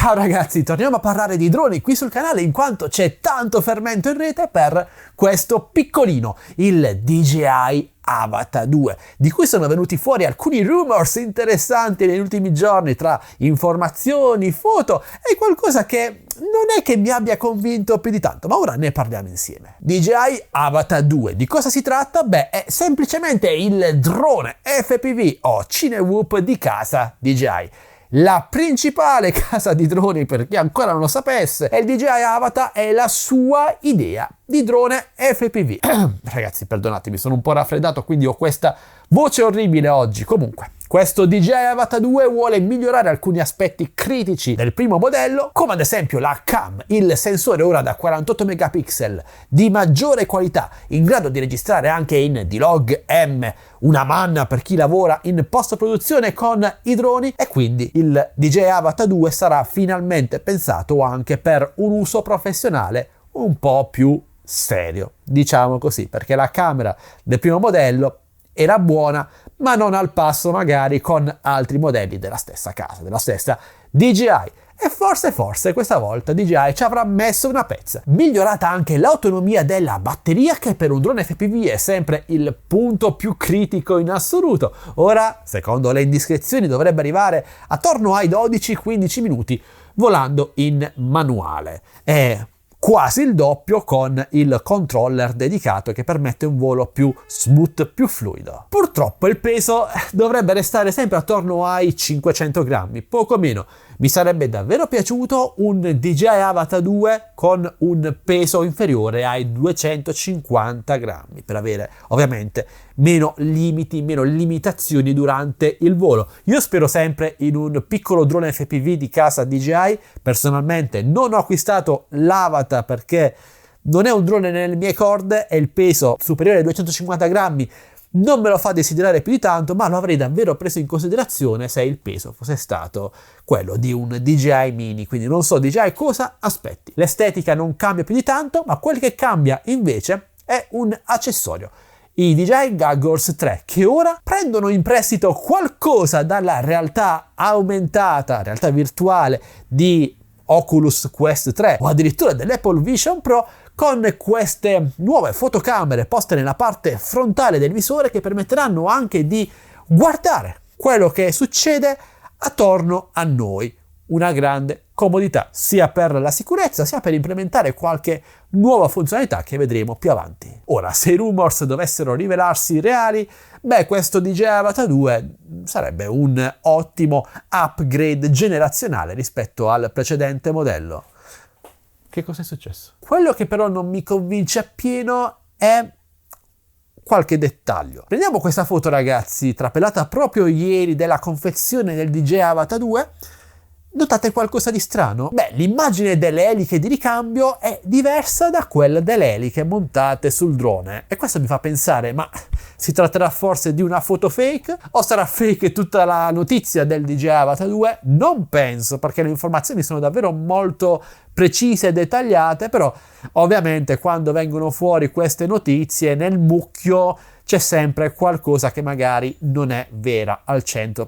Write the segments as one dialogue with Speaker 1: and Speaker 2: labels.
Speaker 1: Ciao ragazzi, torniamo a parlare di droni qui sul canale in quanto c'è tanto fermento in rete per questo piccolino, il DJI Avata 2, di cui sono venuti fuori alcuni rumors interessanti negli ultimi giorni tra informazioni, foto e qualcosa che non è che mi abbia convinto più di tanto, ma ora ne parliamo insieme. DJI Avata 2, di cosa si tratta? Beh, è semplicemente il drone FPV o Cinewhoop di casa DJI. La principale casa di droni, per chi ancora non lo sapesse, è il DJI Avata, è la sua idea di drone FPV. Ragazzi, perdonatemi, sono un po' raffreddato, quindi ho questa voce orribile oggi. Comunque, questo DJI Avata 2 vuole migliorare alcuni aspetti critici del primo modello, come ad esempio la cam, il sensore ora da 48 megapixel di maggiore qualità, in grado di registrare anche in D-Log M, una manna per chi lavora in post-produzione con i droni, e quindi il DJI Avata 2 sarà finalmente pensato anche per un uso professionale un po' più serio, diciamo così, perché la camera del primo modello era buona, ma non al passo magari con altri modelli della stessa casa, della stessa DJI. E forse questa volta DJI ci avrà messo una pezza. Migliorata anche l'autonomia della batteria, che per un drone FPV è sempre il punto più critico in assoluto. Ora, secondo le indiscrezioni, dovrebbe arrivare attorno ai 12-15 minuti volando in manuale. E quasi il doppio con il controller dedicato che permette un volo più smooth, più fluido. Purtroppo il peso dovrebbe restare sempre attorno ai 500 grammi, poco meno. Mi sarebbe davvero piaciuto un DJI Avata 2 con un peso inferiore ai 250 grammi per avere ovviamente meno limiti, meno limitazioni durante il volo. Io spero sempre in un piccolo drone FPV di casa DJI. Personalmente non ho acquistato l'Avata perché non è un drone nelle mie corde e il peso superiore ai 250 grammi non me lo fa desiderare più di tanto, ma lo avrei davvero preso in considerazione se il peso fosse stato quello di un DJI Mini. Quindi non so DJI cosa aspetti. L'estetica non cambia più di tanto, ma quel che cambia invece è un accessorio. I DJI Goggles 3, che ora prendono in prestito qualcosa dalla realtà aumentata, realtà virtuale di Oculus Quest 3 o addirittura dell'Apple Vision Pro, con queste nuove fotocamere poste nella parte frontale del visore che permetteranno anche di guardare quello che succede attorno a noi. Una grande comodità sia per la sicurezza sia per implementare qualche nuova funzionalità che vedremo più avanti. Ora, se i rumors dovessero rivelarsi reali, beh, questo DJI Avata 2 sarebbe un ottimo upgrade generazionale rispetto al precedente modello. Che cosa è successo? Quello che però non mi convince appieno è qualche dettaglio. Prendiamo questa foto, ragazzi, trapelata proprio ieri della confezione del DJI Avata 2. Notate qualcosa di strano? Beh, l'immagine delle eliche di ricambio è diversa da quella delle eliche montate sul drone e questo mi fa pensare, ma si tratterà forse di una foto fake? O sarà fake tutta la notizia del DJI Avata 2? Non penso, perché le informazioni sono davvero molto precise e dettagliate, però ovviamente quando vengono fuori queste notizie nel mucchio c'è sempre qualcosa che magari non è vera al 100%.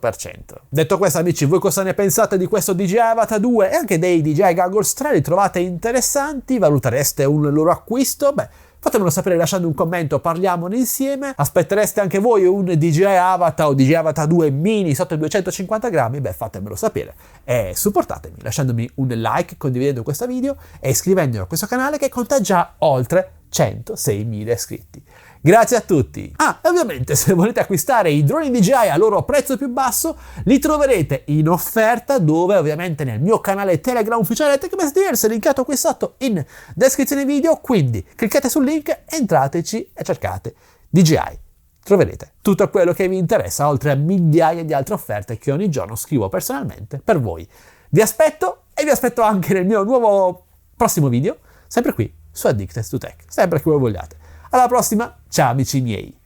Speaker 1: Detto questo, amici, voi cosa ne pensate di questo DJI Avata 2 e anche dei DJI Goggles 3? Li trovate interessanti? Valutereste un loro acquisto? Beh, fatemelo sapere lasciando un commento, parliamone insieme. Aspettereste anche voi un DJI Avata o DJI Avata 2 mini sotto i 250 grammi? Beh, fatemelo sapere e supportatemi lasciandomi un like, condividendo questo video e iscrivendovi a questo canale che conta già oltre 106.000 iscritti. Grazie a tutti! E ovviamente se volete acquistare i droni DJI a loro prezzo più basso, li troverete in offerta dove? Ovviamente nel mio canale Telegram ufficiale TechBestDeals, linkato qui sotto in descrizione video, quindi cliccate sul link, entrateci e cercate DJI. Troverete tutto quello che vi interessa, oltre a migliaia di altre offerte che ogni giorno scrivo personalmente per voi. Vi aspetto e vi aspetto anche nel mio nuovo prossimo video, sempre qui su Addicted to Tech, sempre che voi vogliate. Alla prossima, ciao amici miei!